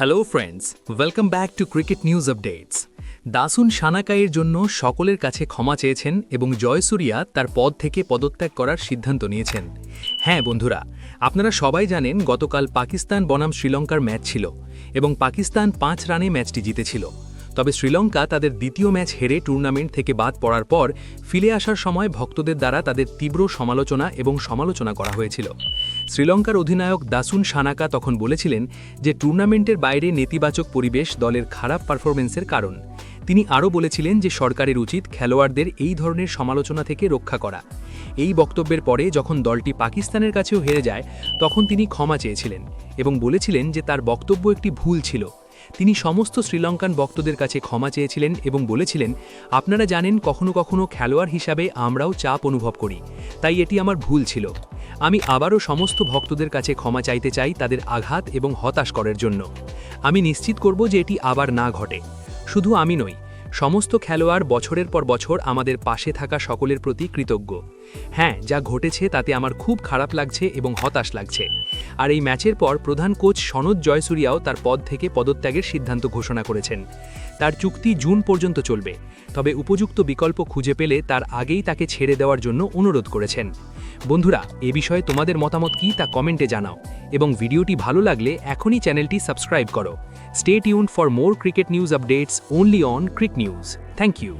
Hello friends, welcome back to cricket news updates. Dasun সানাকাইয়ের জন্য সকলের কাছে ক্ষমা চেয়েছেন এবং জয়সূরিয়া তার পদ থেকে পদত্যাগ করার সিদ্ধান্ত নিয়েছেন। হ্যাঁ বন্ধুরা, আপনারা সবাই জানেন গতকাল পাকিস্তান বনাম শ্রীলঙ্কার ম্যাচ ছিল এবং পাকিস্তান 5 রানে ম্যাচটি জিতেছিল। তবে শ্রীলঙ্কা তাদের দ্বিতীয় ম্যাচ হেরে টুর্নামেন্ট থেকে বাদ পড়ার পর ফিরে আসার সময় ভক্তদের দ্বারা তাদের তীব্র সমালোচনা করা হয়েছিল। শ্রীলঙ্কার অধিনায়ক দাসুন সানাকা তখন বলেছিলেন যে টুর্নামেন্টের বাইরে নেতিবাচক পরিবেশ দলের খারাপ পারফরমেন্সের কারণ। তিনি আরও বলেছিলেন যে সরকারের উচিত খেলোয়াড়দের এই ধরনের সমালোচনা থেকে রক্ষা করা। এই বক্তব্যের পরে যখন দলটি পাকিস্তানের কাছেও হেরে যায় তখন তিনি ক্ষমা চেয়েছিলেন এবং বলেছিলেন যে তার বক্তব্য একটি ভুল ছিল। তিনি সমস্ত শ্রীলঙ্কান ভক্তদের কাছে ক্ষমা চেয়েছিলেন এবং বলেছিলেন, আপনারা জানেন কখনো কখনো খেলোয়াড় হিসাবে আমরাও চাপ অনুভব করি, তাই এটি আমার ভুল ছিল। আমি আবারও সমস্ত ভক্তদের কাছে ক্ষমা চাইতে চাই তাদের আঘাত এবং হতাশ করার জন্য। আমি নিশ্চিত করব যে এটি আবার না ঘটে। শুধু আমি নই, সমস্ত খেলোয়াড় বছরের পর বছর আমাদের পাশে থাকা সকলের প্রতি কৃতজ্ঞ। হ্যাঁ, যা ঘটেছে তাতে আমার খুব খারাপ লাগছে এবং হতাশ লাগছে। আর এই ম্যাচের পর প্রধান কোচ সনৎ জয়সূরিয়াও তার পদ থেকে পদত্যাগের সিদ্ধান্ত ঘোষণা করেছেন। তার চুক্তি জুন পর্যন্ত চলবে, তবে উপযুক্ত বিকল্প খুঁজে পেলে তার আগেই তাকে ছেড়ে দেওয়ার জন্য অনুরোধ করেছেন। বন্ধুরা, এ বিষয়ে তোমাদের মতামত কি তা কমেন্টে জানাও এবং ভিডিওটি ভালো লাগলে এখনই চ্যানেলটি সাবস্ক্রাইব করো। Stay tuned for more cricket news updates only on Crick News. Thank you.